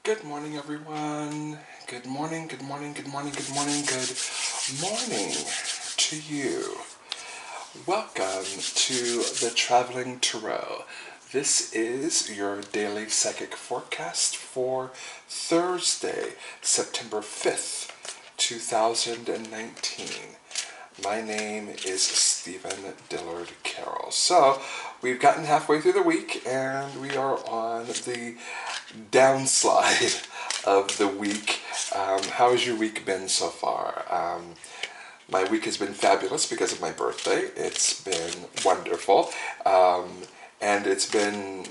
Good morning, everyone. Good morning, good morning, good morning, good morning, good morning to you. Welcome to the Traveling Tarot. This is your daily psychic forecast for Thursday, September 5th, 2019. My name is Stephen Dillard Carroll. So, we've gotten halfway through the week and we are on the downslide of the week. How has your week been so far? My week has been fabulous because of my birthday. It's been wonderful. And it's been,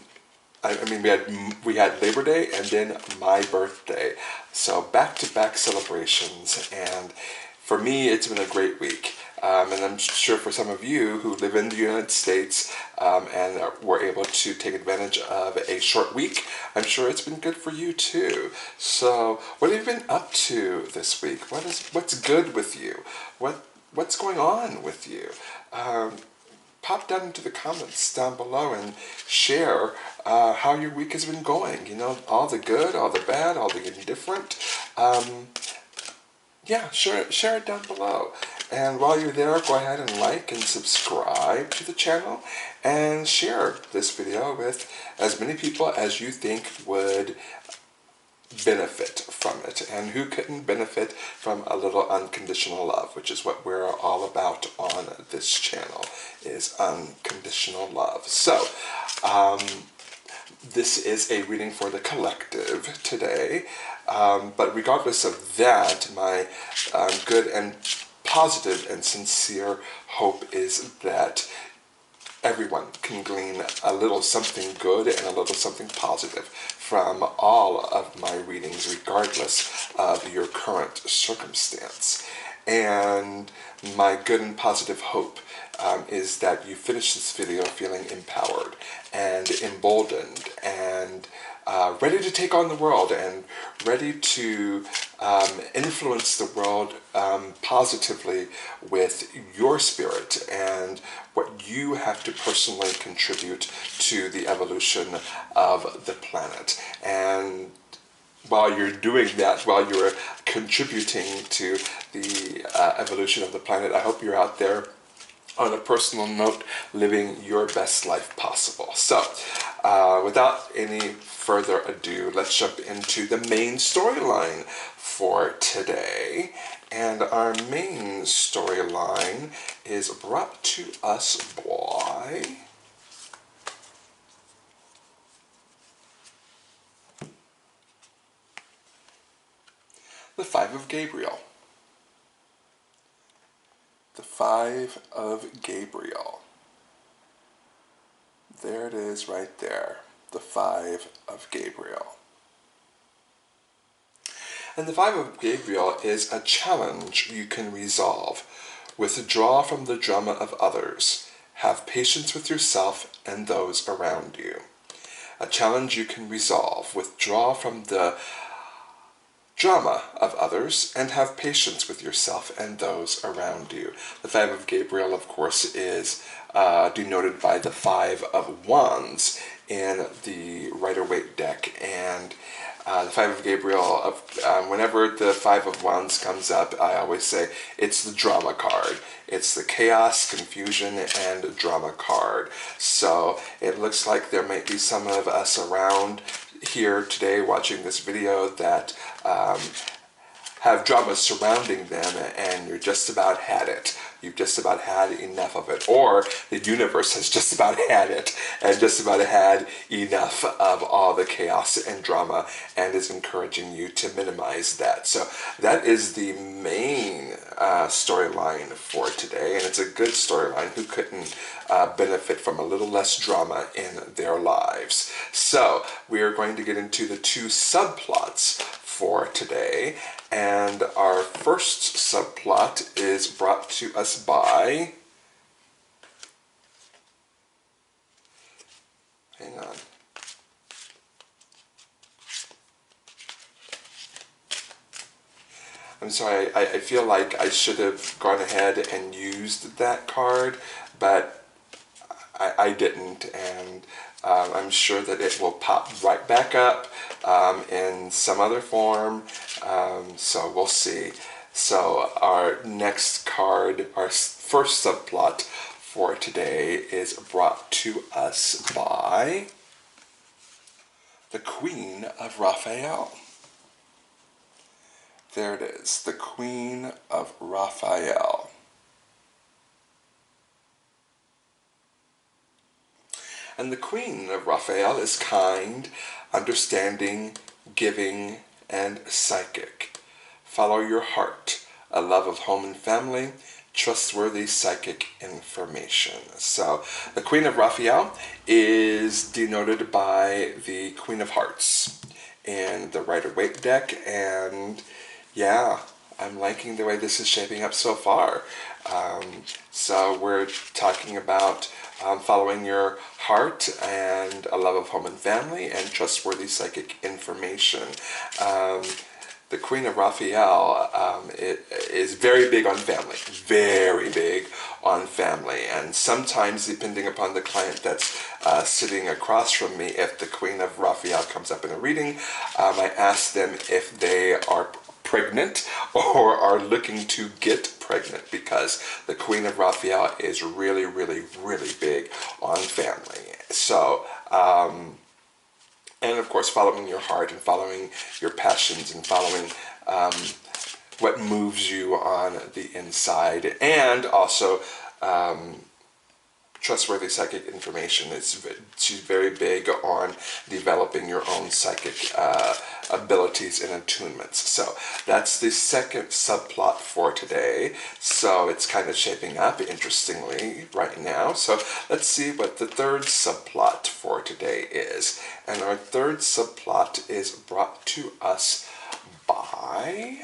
we had Labor Day and then my birthday. So back-to-back celebrations, and for me, it's been a great week. And I'm sure for some of you who live in the United States and were able to take advantage of a short week, I'm sure it's been good for you too. So, what have you been up to this week? What's good with you? What's going on with you? Pop down into the comments down below and share how your week has been going. You know, all the good, all the bad, all the indifferent. Yeah, share it down below. And while you're there, go ahead and like and subscribe to the channel and share this video with as many people as you think would benefit from it. And who couldn't benefit from a little unconditional love, which is what we're all about on this channel, is unconditional love. So, this is a reading for the collective today, but regardless of that, my good and positive and sincere hope is that everyone can glean a little something good and a little something positive from all of my readings, regardless of your current circumstance. And my good and positive hope is that you finish this video feeling empowered and emboldened and ready to take on the world and ready to influence the world positively with your spirit and what you have to personally contribute to the evolution of the planet. And while you're doing that, while you're contributing to the evolution of the planet, I hope you're out there on a personal note, living your best life possible. So, without any further ado, let's jump into the main storyline for today. And our main storyline is brought to us by the Five of Gabriel. The Five of Gabriel. There it is right there. The Five of Gabriel. And the Five of Gabriel is a challenge you can resolve. Withdraw from the drama of others. Have patience with yourself and those around you. A challenge you can resolve. Withdraw from the drama of others and have patience with yourself and those around you. The Five of Gabriel, of course, is denoted by the Five of Wands in the Rider-Waite deck. And the Five of Gabriel, whenever the Five of Wands comes up, I always say it's the drama card. It's the chaos, confusion, and drama card. So it looks like there might be some of us around here today watching this video that have drama surrounding them, and you're just about had it. You've just about had enough of it. Or the universe has just about had it and just about had enough of all the chaos and drama and is encouraging you to minimize that. So that is the main storyline for today, and it's a good storyline. Who couldn't benefit from a little less drama in their lives? So we are going to get into the two subplots for today, and our first subplot is brought to us by, hang on, I'm sorry, I feel like I should have gone ahead and used that card, but I didn't, and I'm sure that it will pop right back up in some other form. So we'll see. So our next card, our first subplot for today, is brought to us by the Queen of Raphael. There it is, the Queen of Raphael. And the Queen of Raphael is kind, understanding, giving, and psychic. Follow your heart, a love of home and family, trustworthy psychic information. So the Queen of Raphael is denoted by the Queen of Hearts in the Rider-Waite deck, and yeah, I'm liking the way this is shaping up so far. So we're talking about following your heart and a love of home and family and trustworthy psychic information. The Queen of Raphael is very big on family, very big on family. And sometimes, depending upon the client that's sitting across from me, if the Queen of Raphael comes up in a reading, I ask them if they are pregnant or are looking to get pregnant, because the Queen of Raphael is really, really, really big on family. So, and of course, following your heart and following your passions and following what moves you on the inside, and also trustworthy psychic information. She's very big on developing your own psychic abilities and attunements. So that's the second subplot for today. So it's kind of shaping up interestingly right now. So let's see what the third subplot for today is. And our third subplot is brought to us by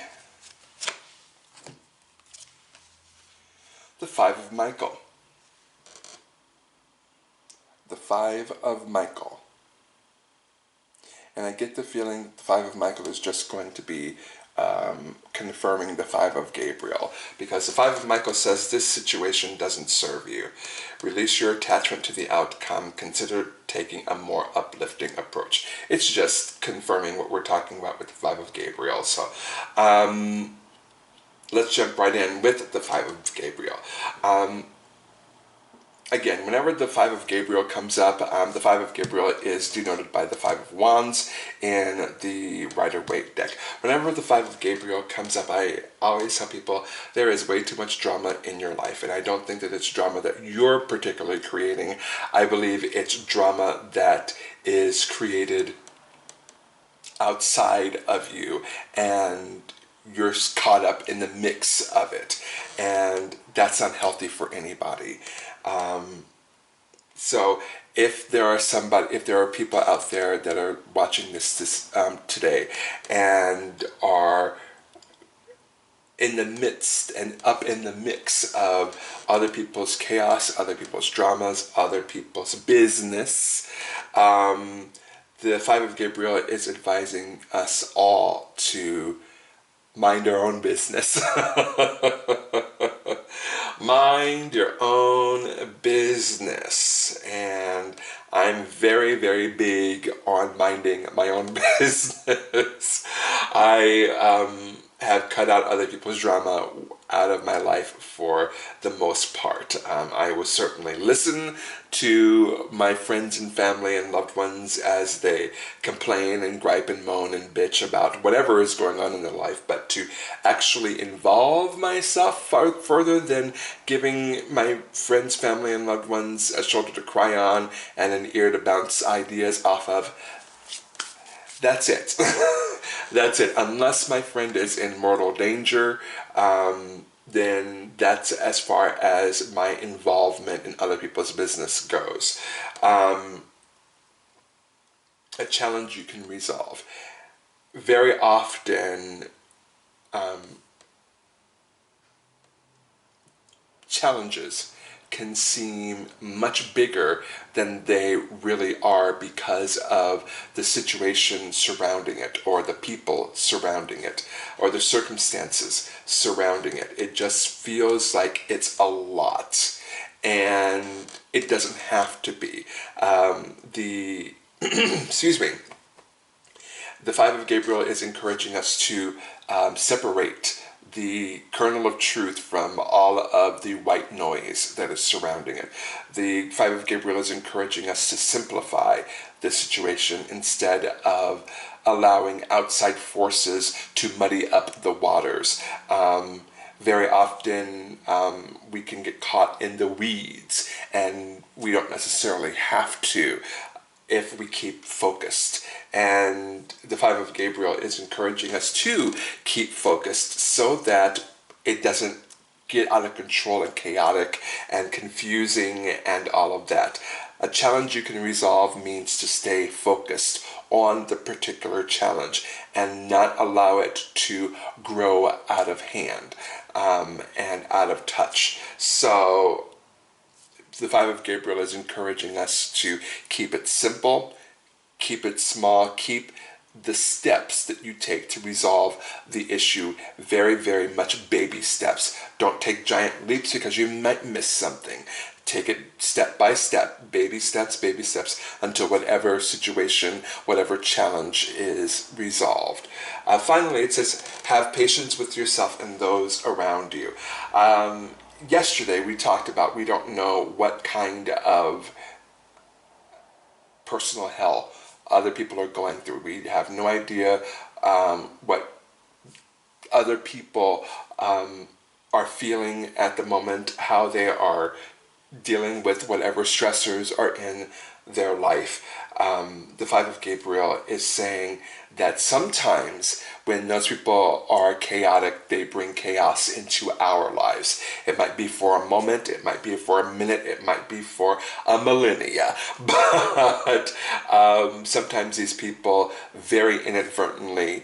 the Five of Michael. The Five of Michael. And I get the feeling the Five of Michael is just going to be confirming the Five of Gabriel, because the Five of Michael says this situation doesn't serve you. Release your attachment to the outcome. Consider taking a more uplifting approach. It's just confirming what we're talking about with the Five of Gabriel. So let's jump right in with the Five of Gabriel. Again, whenever the Five of Gabriel comes up, the Five of Gabriel is denoted by the Five of Wands in the Rider-Waite deck. Whenever the Five of Gabriel comes up, I always tell people there is way too much drama in your life, and I don't think that it's drama that you're particularly creating. I believe it's drama that is created outside of you, and you're caught up in the mix of it, and that's unhealthy for anybody. So if there are people out there that are watching this today and are in the midst and up in the mix of other people's chaos, other people's dramas, other people's business, the Five of Gabriel is advising us all to mind our own business. Mind your own business. And I'm very, very big on minding my own business. I have cut out other people's drama out of my life for the most part. I will certainly listen to my friends and family and loved ones as they complain and gripe and moan and bitch about whatever is going on in their life, but to actually involve myself further than giving my friends, family, and loved ones a shoulder to cry on and an ear to bounce ideas off of, that's it. That's it. Unless my friend is in mortal danger, then that's as far as my involvement in other people's business goes. A challenge you can resolve. Very often, challenges can seem much bigger than they really are because of the situation surrounding it, or the people surrounding it, or the circumstances surrounding it. It just feels like it's a lot. and it doesn't have to be. The excuse me. The Five of Gabriel is encouraging us to separate the kernel of truth from all of the white noise that is surrounding it. The Five of Gabriel is encouraging us to simplify the situation instead of allowing outside forces to muddy up the waters. Very often we can get caught in the weeds, and we don't necessarily have to if we keep focused. And the Five of Gabriel is encouraging us to keep focused so that it doesn't get out of control and chaotic and confusing and all of that. A challenge you can resolve means to stay focused on the particular challenge and not allow it to grow out of hand and out of touch. So the Five of Gabriel is encouraging us to keep it simple, keep it small, keep the steps that you take to resolve the issue very, very much baby steps. Don't take giant leaps because you might miss something. Take it step by step, baby steps, until whatever situation, whatever challenge is resolved. Finally, it says, have patience with yourself and those around you. Yesterday we talked about we don't know what kind of personal hell other people are going through. We have no idea what other people are feeling at the moment, how they are dealing with whatever stressors are in their life. The Five of Gabriel is saying that sometimes when those people are chaotic, they bring chaos into our lives. It might be for a moment, it might be for a minute, it might be for a millennia. But sometimes these people very inadvertently,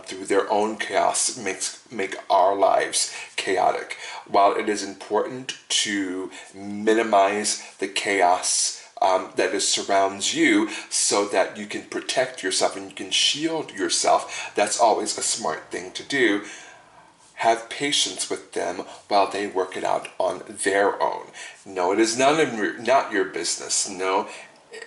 through their own chaos, make our lives chaotic. While it is important to minimize the chaos that surrounds you so that you can protect yourself and you can shield yourself, that's always a smart thing to do. Have patience with them while they work it out on their own. No, it is not your business. No,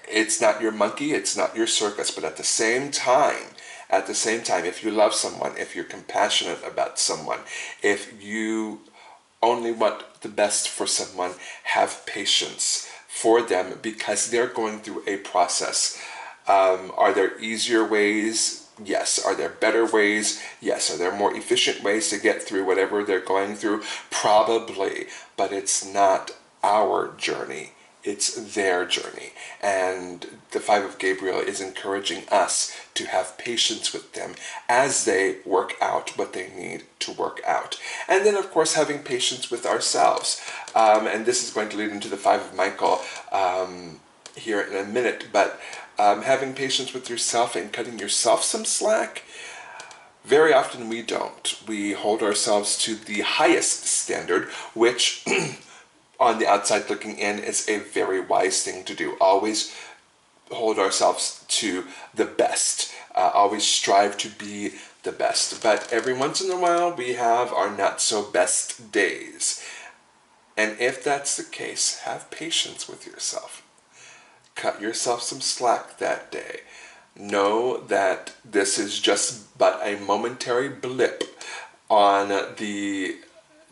it's not your monkey, it's not your circus, but at the same time, if you love someone, if you're compassionate about someone, if you only want the best for someone, have patience for them because they're going through a process. Are there easier ways? Yes. Are there better ways? Yes. Are there more efficient ways to get through whatever they're going through? Probably. But it's not our journey. It's their journey. And the Five of Gabriel is encouraging us to have patience with them as they work out what they need to work out. And then, of course, having patience with ourselves. And this is going to lead into the Five of Michael here in a minute. But having patience with yourself and cutting yourself some slack, very often we don't. We hold ourselves to the highest standard, which on the outside looking in is a very wise thing to do. Always hold ourselves to the best. Always strive to be the best. But every once in a while we have our not so best days. And if that's the case, have patience with yourself. Cut yourself some slack that day. Know that this is just but a momentary blip on the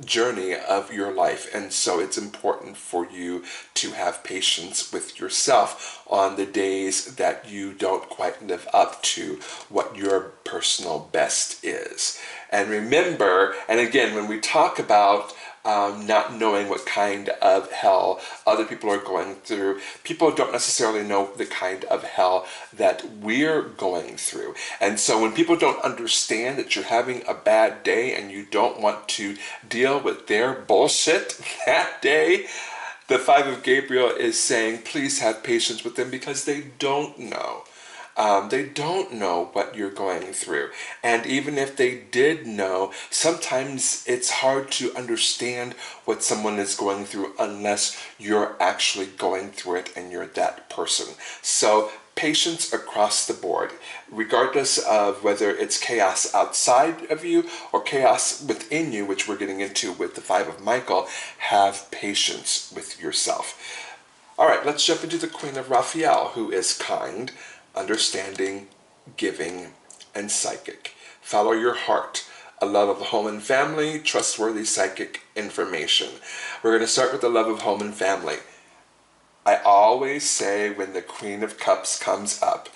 journey of your life, and so it's important for you to have patience with yourself on the days that you don't quite live up to what your personal best is. And remember, and again, when we talk about not knowing what kind of hell other people are going through, people don't necessarily know the kind of hell that we're going through. And so when people don't understand that you're having a bad day and you don't want to deal with their bullshit that day, the Five of Gabriel is saying, please have patience with them because they don't know. They don't know what you're going through. And even if they did know, sometimes it's hard to understand what someone is going through unless you're actually going through it and you're that person. So patience across the board, regardless of whether it's chaos outside of you or chaos within you, which we're getting into with the Five of Michael. Have patience with yourself. All right, let's jump into the Queen of Raphael, who is kind, understanding, giving, and psychic. Follow your heart. A love of home and family, trustworthy psychic information. We're going to start with the love of home and family. I always say when the Queen of Cups comes up,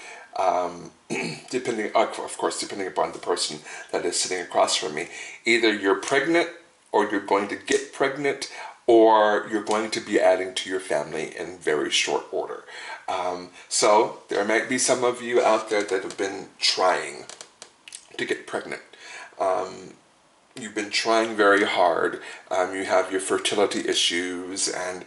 depending upon the person that is sitting across from me, either you're pregnant or you're going to get pregnant or you're going to be adding to your family in very short order. So there might be some of you out there that have been trying to get pregnant. You've been trying very hard. You have your fertility issues, and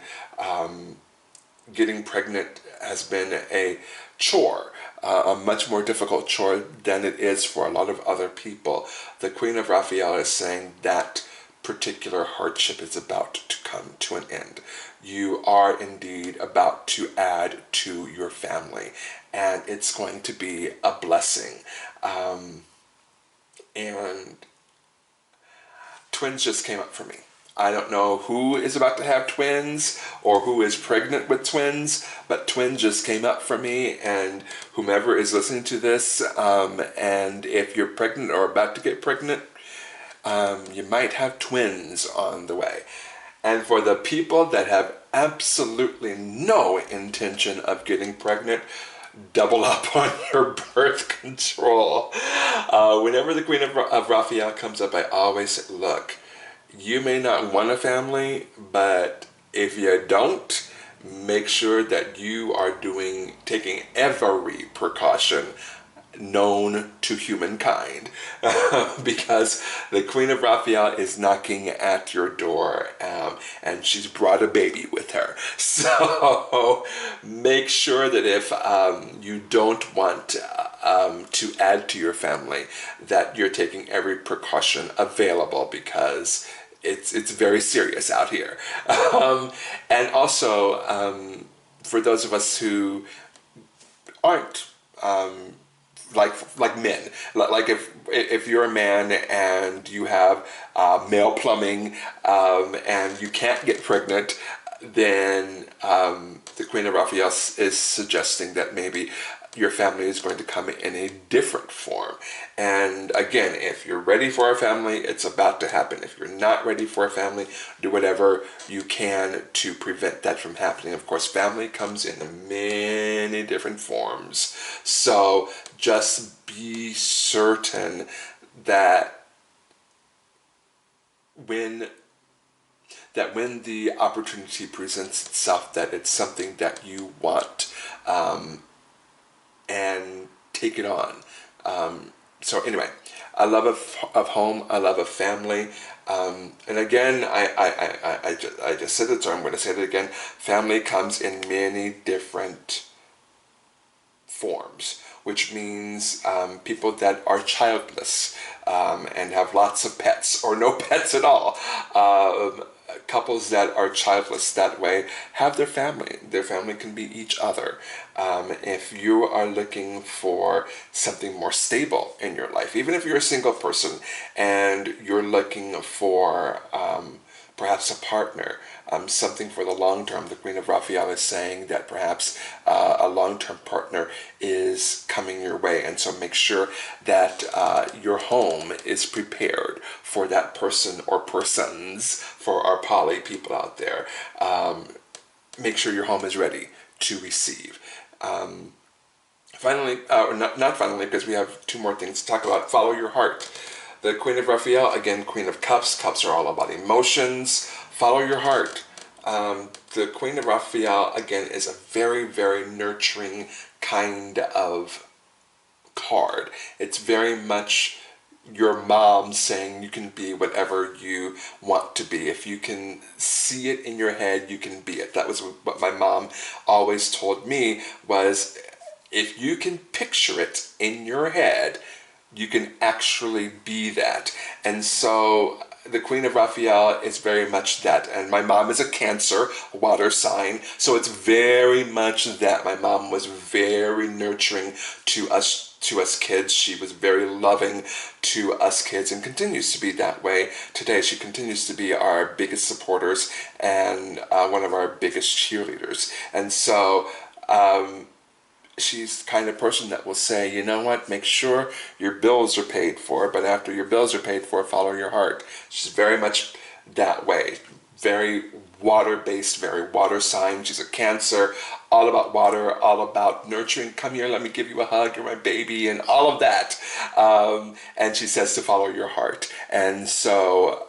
getting pregnant has been a chore, a much more difficult chore than it is for a lot of other people. The Queen of Raphael is saying that particular hardship is about to come to an end. You are indeed about to add to your family, and it's going to be a blessing. And twins just came up for me. I don't know who is about to have twins or who is pregnant with twins, but twins just came up for me, and whomever is listening to this, and if you're pregnant or about to get pregnant, you might have twins on the way. And for the people that have absolutely no intention of getting pregnant, double up on your birth control. Whenever the Queen of Raphael comes up, I always say, look, you may not want a family, but if you don't, make sure that you are taking every precaution known to humankind, because the Queen of Raphael is knocking at your door, and she's brought a baby with her. So make sure that if you don't want to add to your family, that you're taking every precaution available, because it's very serious out here. And also, for those of us who aren't like men, like if you're a man and you have male plumbing, and you can't get pregnant, then the Queen of Raphael is suggesting that maybe your family is going to come in a different form. And again, if you're ready for a family, it's about to happen. If you're not ready for a family, do whatever you can to prevent that from happening. Of course, family comes in many different forms. So just be certain that when the opportunity presents itself, that it's something that you want, and take it on. So anyway, I love of home, I love of family, and again, I just said it, so I'm going to say it again. Family comes in many different forms, which means people that are childless, and have lots of pets or no pets at all. Couples that are childless that way have their family. Their family can be each other. If you are looking for something more stable in your life, even if you're a single person and you're looking for perhaps a partner, something for the long term, the Queen of Raphael is saying that perhaps a long-term partner is coming your way, and so make sure that your home is prepared for that person or persons, for our poly people out there. Make sure your home is ready to receive. Finally, or not finally, because we have two more things to talk about. Follow your heart. The Queen of Raphael, again, Queen of Cups. Cups are all about emotions. Follow your heart. The Queen of Raphael, again, is a very, very nurturing kind of card. It's very much your mom saying you can be whatever you want to be. If you can see it in your head, you can be it. That was what my mom always told me, was if you can picture it in your head, you can actually be that. And so the Queen of Raphael is very much that. And my mom is a Cancer, water sign, so it's very much that. My mom was very nurturing to us kids. She was very loving to us kids and continues to be that way today. She continues to be our biggest supporters and one of our biggest cheerleaders. And so she's the kind of person that will say, you know what, make sure your bills are paid for, but after your bills are paid for, follow your heart. She's very much that way. Very water-based, very water sign. She's a Cancer, all about water, all about nurturing. Come here, let me give you a hug, you're my baby, and all of that. And she says to follow your heart. And so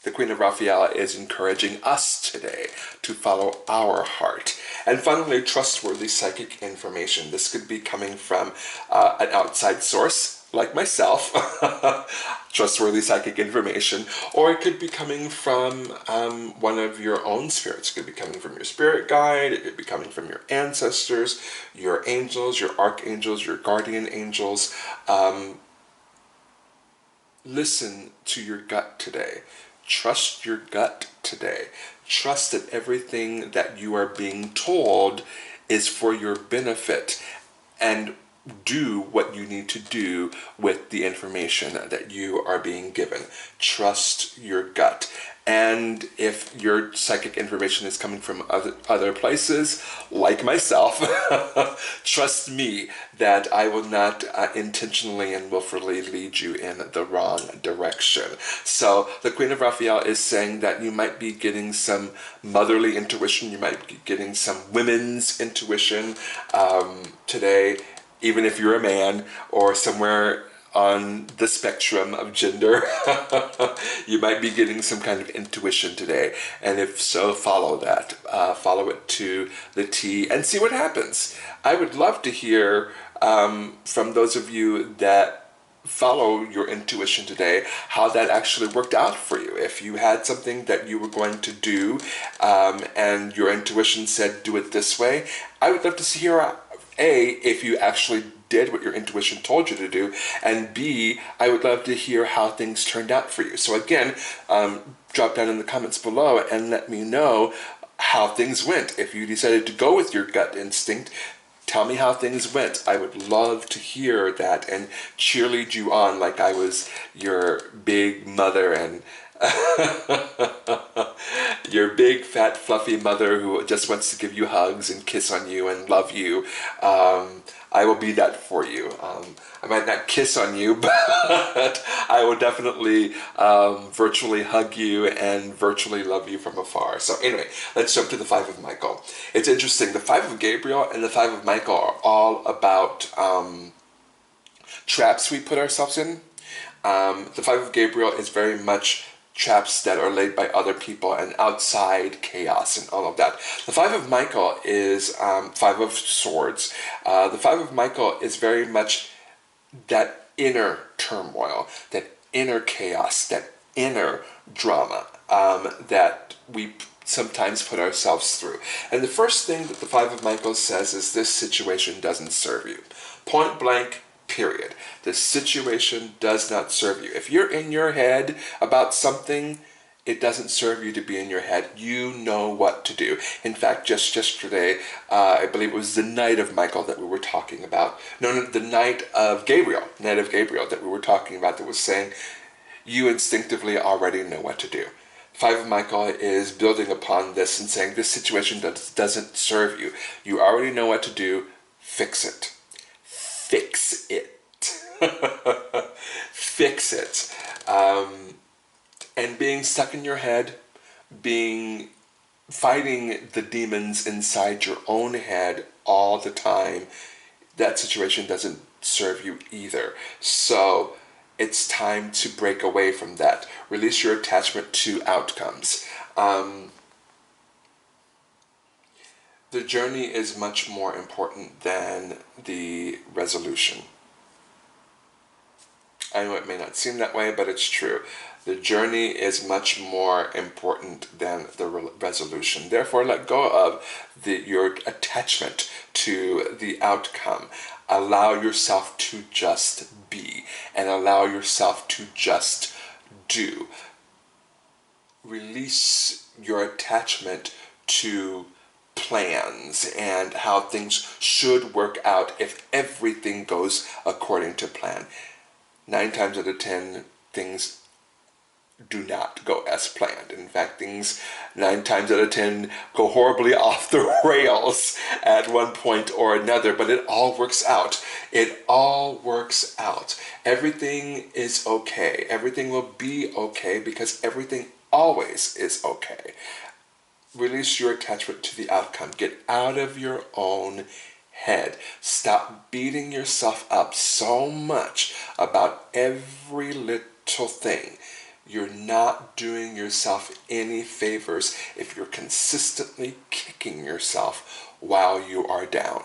the Queen of Raphael is encouraging us today to follow our heart. And finally, trustworthy psychic information. This could be coming from an outside source, like myself, trustworthy psychic information, or it could be coming from one of your own spirits. It could be coming from your spirit guide, it could be coming from your ancestors, your angels, your archangels, your guardian angels. Listen to your gut today. Trust your gut today. Trust that everything that you are being told is for your benefit, and do what you need to do with the information that you are being given. Trust your gut. And if your psychic information is coming from other places, like myself, trust me that I will not intentionally and willfully lead you in the wrong direction. So the Queen of Raphael is saying that you might be getting some motherly intuition, you might be getting some women's intuition today, even if you're a man or somewhere on the spectrum of gender. You might be getting some kind of intuition today, and if so, follow that. Follow it to the T and see what happens. I would love to hear from those of you that follow your intuition today, how that actually worked out for you. If you had something that you were going to do and your intuition said do it this way, I would love to hear if you actually did what your intuition told you to do, and B, I would love to hear how things turned out for you. So again, drop down in the comments below and let me know how things went. If you decided to go with your gut instinct, tell me how things went. I would love to hear that and cheerlead you on like I was your big mother and your big fat fluffy mother who just wants to give you hugs and kiss on you and love you. I will be that for you. I might not kiss on you, but I will definitely virtually hug you and virtually love you from afar. So anyway, let's jump to the Five of Michael. It's interesting. The Five of Gabriel and the Five of Michael are all about traps we put ourselves in. The Five of Gabriel is very much traps that are laid by other people and outside chaos and all of that. The Five of Michael is Five of Swords. The Five of Michael is very much that inner turmoil, that inner chaos, that inner drama that we sometimes put ourselves through. And the first thing that the Five of Michael says is this situation doesn't serve you. Point blank, period. The situation does not serve you. If you're in your head about something, it doesn't serve you to be in your head. You know what to do. In fact, just yesterday, I believe it was the night of Michael that we were talking about. No, the night of Gabriel that we were talking about, that was saying, you instinctively already know what to do. Five of Michael is building upon this and saying, this situation doesn't serve you. You already know what to do. Fix it. Fix it. Fix it. And being stuck in your head, fighting the demons inside your own head all the time, that situation doesn't serve you either. So it's time to break away from that. Release your attachment to outcomes. The journey is much more important than the resolution. I know it may not seem that way, but it's true. The journey is much more important than the resolution. Therefore, let go of your attachment to the outcome. Allow yourself to just be and allow yourself to just do. Release your attachment to plans and how things should work out if everything goes according to plan. 9 times out of 10, things do not go as planned. In fact, things 9 times out of 10 go horribly off the rails at one point or another, but it all works out. It all works out. Everything is okay. Everything will be okay because everything always is okay. Release your attachment to the outcome. Get out of your own head. Stop beating yourself up so much about every little thing. You're not doing yourself any favors if you're consistently kicking yourself while you are down.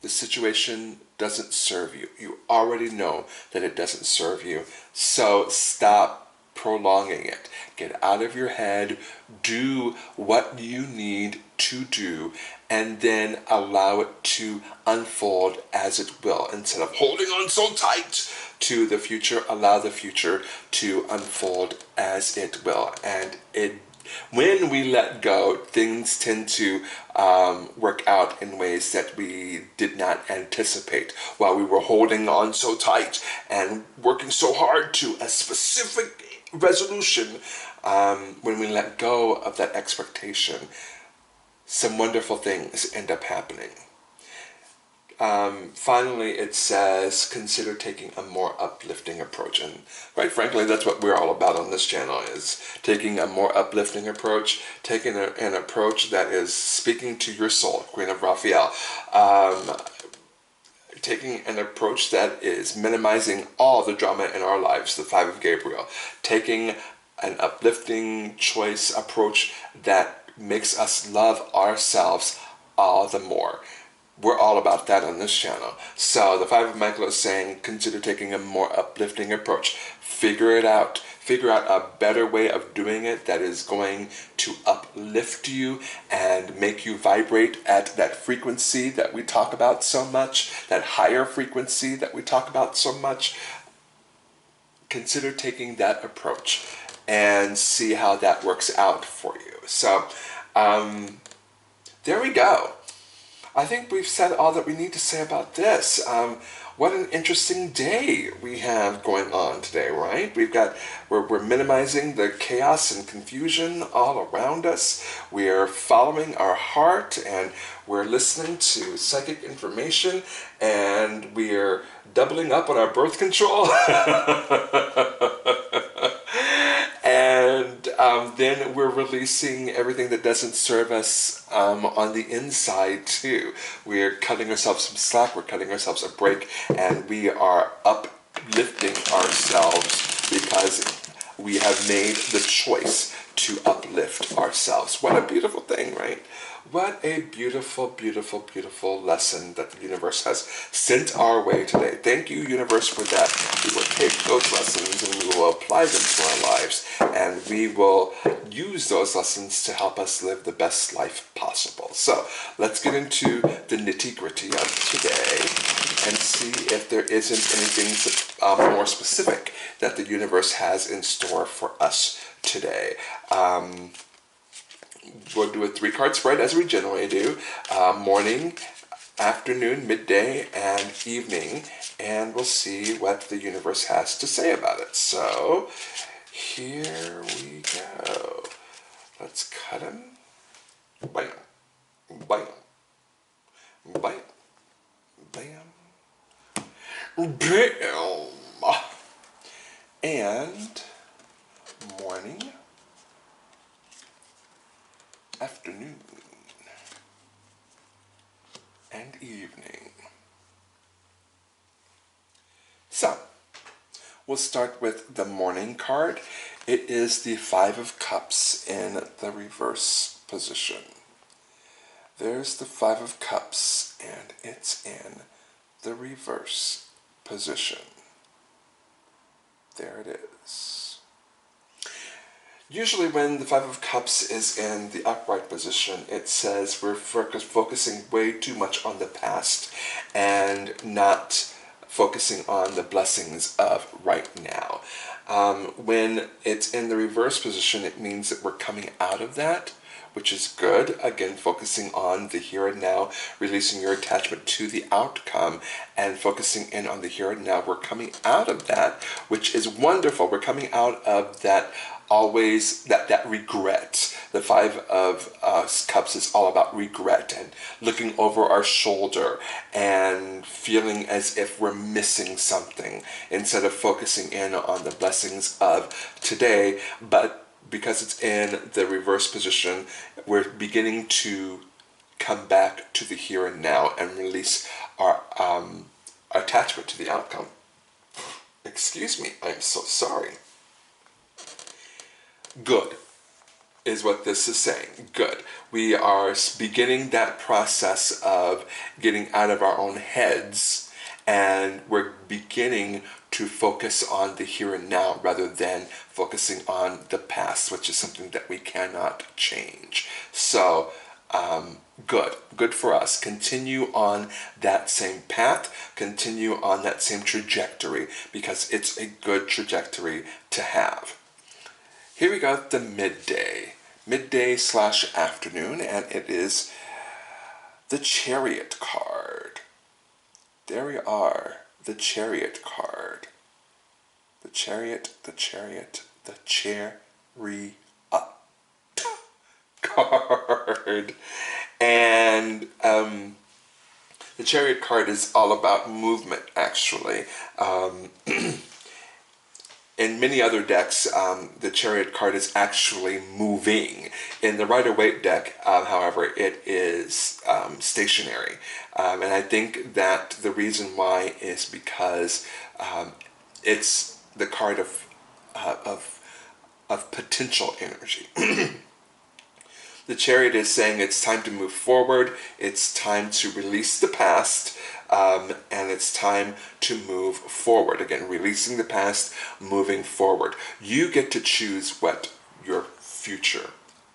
The situation doesn't serve you. You already know that it doesn't serve you. So stop prolonging it. Get out of your head. Do what you need to do, and then allow it to unfold as it will. Instead of holding on so tight to the future, allow the future to unfold as it will. And when we let go, things tend to work out in ways that we did not anticipate while we were holding on so tight and working so hard to a specific resolution. When we let go of that expectation, some wonderful things end up happening. Finally, it says, consider taking a more uplifting approach. And quite frankly, that's what we're all about on this channel, is taking a more uplifting approach, taking an approach that is speaking to your soul, Queen of Raphael. Taking an approach that is minimizing all the drama in our lives, the Five of Gabriel. Taking an uplifting choice approach that makes us love ourselves all the more. We're all about that on this channel. So the Five of Michael is saying, consider taking a more uplifting approach. Figure it out. Figure out a better way of doing it that is going to uplift you and make you vibrate at that frequency that we talk about so much, that higher frequency that we talk about so much. Consider taking that approach and see how that works out for you. So, there we go. I think we've said all that we need to say about this. What an interesting day we have going on today, right? We're minimizing the chaos and confusion all around us. We're following our heart, and we're listening to psychic information, and we're doubling up on our birth control. And then we're releasing everything that doesn't serve us on the inside too. We're cutting ourselves some slack, we're cutting ourselves a break, and we are uplifting ourselves because we have made the choice to uplift ourselves. What a beautiful thing, right? What a beautiful, beautiful, beautiful lesson that the universe has sent our way today. Thank you, universe, for that. We will take those lessons and we will apply them to our lives, and we will use those lessons to help us live the best life possible. So let's get into the nitty-gritty of today and see if there isn't anything more specific that the universe has in store for us today. We'll do a 3-card spread as we generally do. Morning, afternoon, midday, and evening. And we'll see what the universe has to say about it. So, here we go. Let's cut him. Bam. Bam. Bam. Bam. Bam. And morning, afternoon, and evening. So, we'll start with the morning card. It is the Five of Cups in the reverse position. There's the Five of Cups, and it's in the reverse position. There it is. Usually when the Five of Cups is in the upright position, it says we're focusing way too much on the past and not focusing on the blessings of right now. When it's in the reverse position, it means that we're coming out of that, which is good. Again, focusing on the here and now, releasing your attachment to the outcome, and focusing in on the here and now. We're coming out of that, which is wonderful. We're coming out of that always that regret. The Five of Cups is all about regret and looking over our shoulder and feeling as if we're missing something instead of focusing in on the blessings of today. But because it's in the reverse position, we're beginning to come back to the here and now and release our attachment to the outcome. Excuse me, I'm so sorry. Good is what this is saying. Good. We are beginning that process of getting out of our own heads, and we're beginning to focus on the here and now rather than focusing on the past, which is something that we cannot change. So, good for us. Continue on that same path, continue on that same trajectory, because it's a good trajectory to have. Here we got the midday slash afternoon, and it is the Chariot card. There we are, the Chariot card. The Chariot card. And the Chariot card is all about movement, actually. In many other decks, the Chariot card is actually moving. In the Rider-Waite deck, however, it is stationary. And I think that the reason why is because it's the card of potential energy. The Chariot is saying it's time to move forward, it's time to release the past, and it's time to move forward. Again, releasing the past, moving forward. You get to choose what your future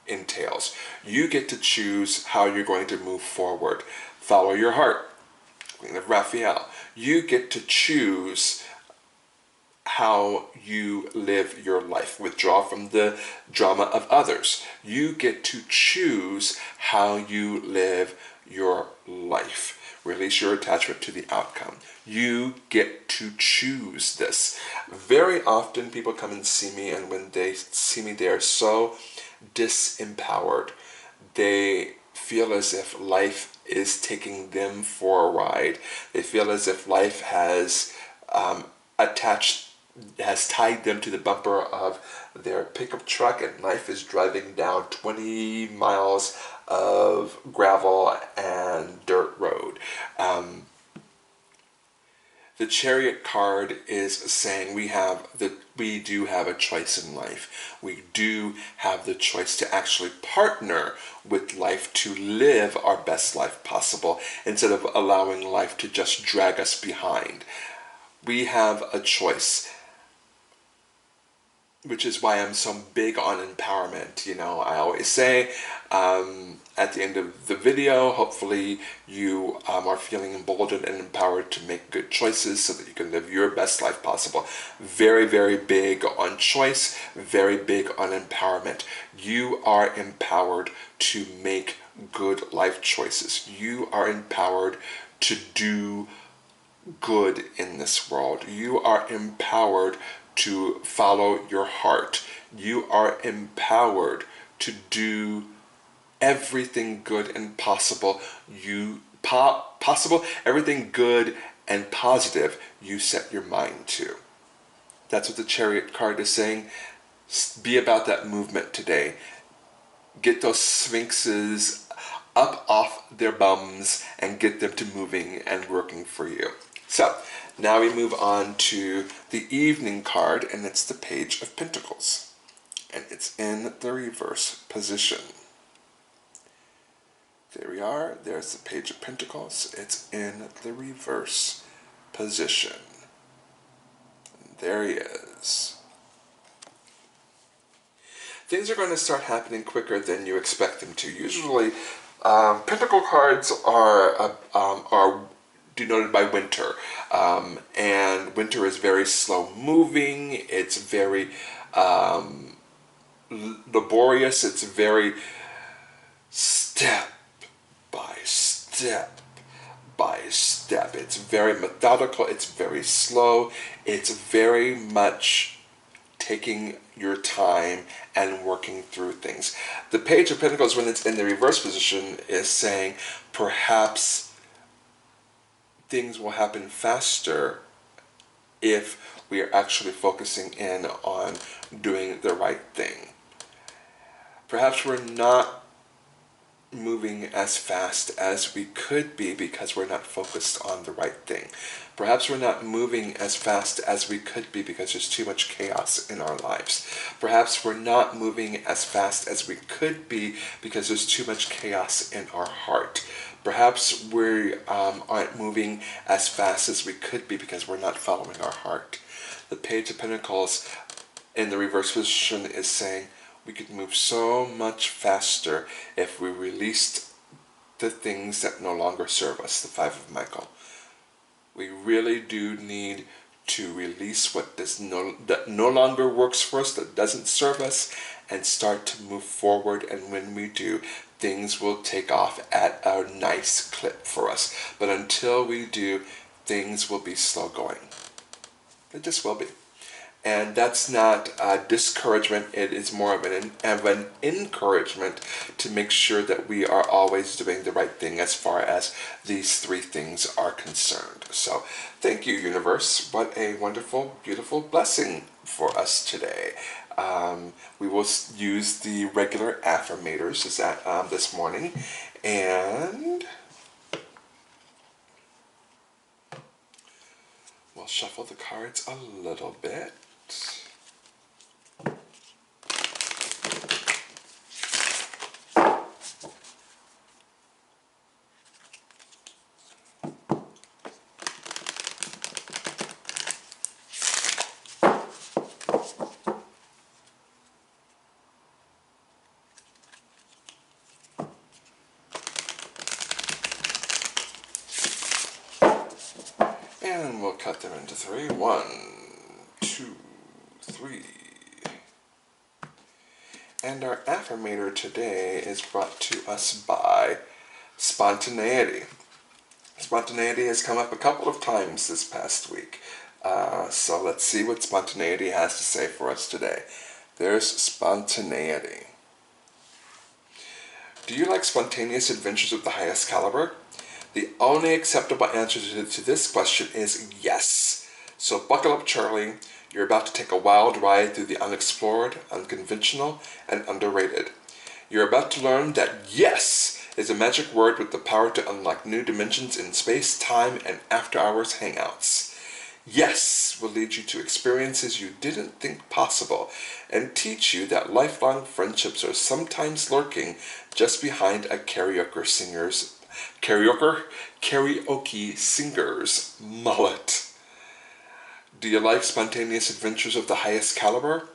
entails. You get to choose how you're going to move forward. Follow your heart. Queen of Raphael. You get to choose how you live your life. Withdraw from the drama of others. You get to choose how you live your life. Release your attachment to the outcome. You get to choose this. Very often people come and see me, and when they see me, they are so disempowered. They feel as if life is taking them for a ride. They feel as if life has tied them to the bumper of their pickup truck, and life is driving down 20 miles of gravel and dirt road. The Chariot card is saying we do have a choice in life. We do have the choice to actually partner with life to live our best life possible instead of allowing life to just drag us behind. We have a choice, which is why I'm so big on empowerment. You know, I always say at the end of the video, hopefully you are feeling emboldened and empowered to make good choices so that you can live your best life possible. Very, very big on choice, very big on empowerment. You are empowered to make good life choices. You are empowered to do good in this world. You are empowered to follow your heart. You are empowered to do everything good and possible. Everything good and positive you set your mind to. That's what the Chariot card is saying. Be about that movement today. Get those sphinxes up off their bums and get them to moving and working for you. So, now we move on to the evening card, and it's the Page of Pentacles. And it's in the reverse position. There we are. There's the Page of Pentacles. It's in the reverse position. And there he is. things are going to start happening quicker than you expect them to. Usually, pentacle cards are denoted by winter, and winter is very slow moving. It's very laborious. It's very step by step by step. It's very methodical. It's very slow. It's very much taking your time and working through things. The Page of Pentacles, when it's in the reverse position, is saying perhaps things will happen faster if we are actually focusing in on doing the right thing. Perhaps we're not moving as fast as we could be because we're not focused on the right thing. Perhaps we're not moving as fast as we could be because there's too much chaos in our lives. Perhaps we're not moving as fast as we could be because there's too much chaos in our heart. Perhaps we aren't moving as fast as we could be because we're not following our heart. The Page of Pentacles in the reverse position is saying we could move so much faster if we released the things that no longer serve us, the Five of Michael. We really do need to release what that no longer works for us, that doesn't serve us, and start to move forward. And when we do, things will take off at a nice clip for us. But until we do, things will be slow going. It just will be. And that's not a discouragement, it is more of an encouragement to make sure that we are always doing the right thing as far as these three things are concerned. So thank you, universe. What a wonderful, beautiful blessing for us today. We will use the regular affirmators this morning, and we'll shuffle the cards a little bit. And we'll cut them into three. 1, 2, 3. And our affirmator today is brought to us by spontaneity. Spontaneity has come up a couple of times this past week. So let's see what spontaneity has to say for us today. There's spontaneity. Do you like spontaneous adventures of the highest caliber? The only acceptable answer to this question is yes. So buckle up, Charlie. You're about to take a wild ride through the unexplored, unconventional, and underrated. You're about to learn that yes is a magic word with the power to unlock new dimensions in space, time, and after-hours hangouts. Yes will lead you to experiences you didn't think possible and teach you that lifelong friendships are sometimes lurking just behind a karaoke singer's mullet. Do you like spontaneous adventures of the highest caliber?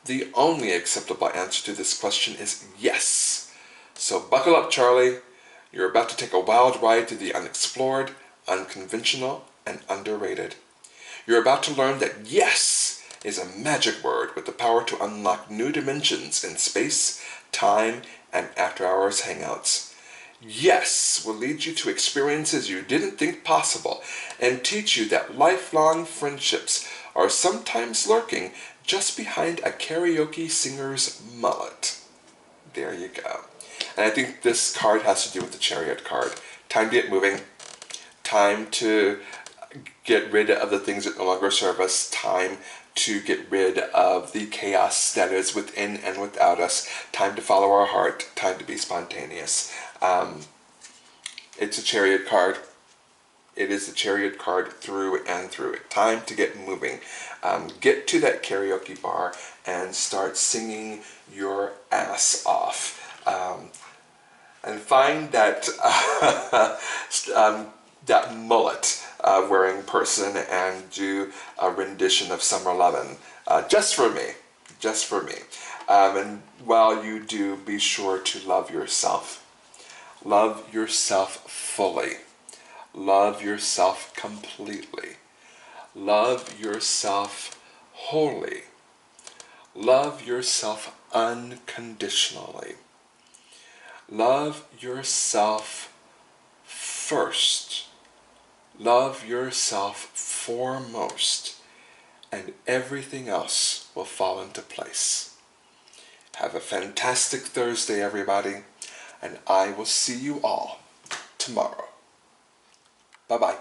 The only acceptable answer to this question is yes. So buckle up, Charlie. You're about to take a wild ride through the unexplored, unconventional, and underrated. You're about to learn that yes is a magic word with the power to unlock new dimensions in space, time, and after-hours hangouts. Yes will lead you to experiences you didn't think possible and teach you that lifelong friendships are sometimes lurking just behind a karaoke singer's mullet. There you go. And I think this card has to do with the Chariot card. Time to get moving. Time to get rid of the things that no longer serve us. Time to get rid of the chaos that is within and without us. Time to follow our heart. Time to be spontaneous. It's a Chariot card. It is the Chariot card through and through. Time to get moving. Get to that karaoke bar and start singing your ass off. And find that that mullet wearing person and do a rendition of Summer Lovin'. Just for me. just for me. And while you do, be sure to love yourself. Love yourself fully. Love yourself completely. Love yourself wholly. Love yourself unconditionally. Love yourself first. Love yourself foremost, and everything else will fall into place. Have a fantastic Thursday, everybody, and I will see you all tomorrow. Bye-bye.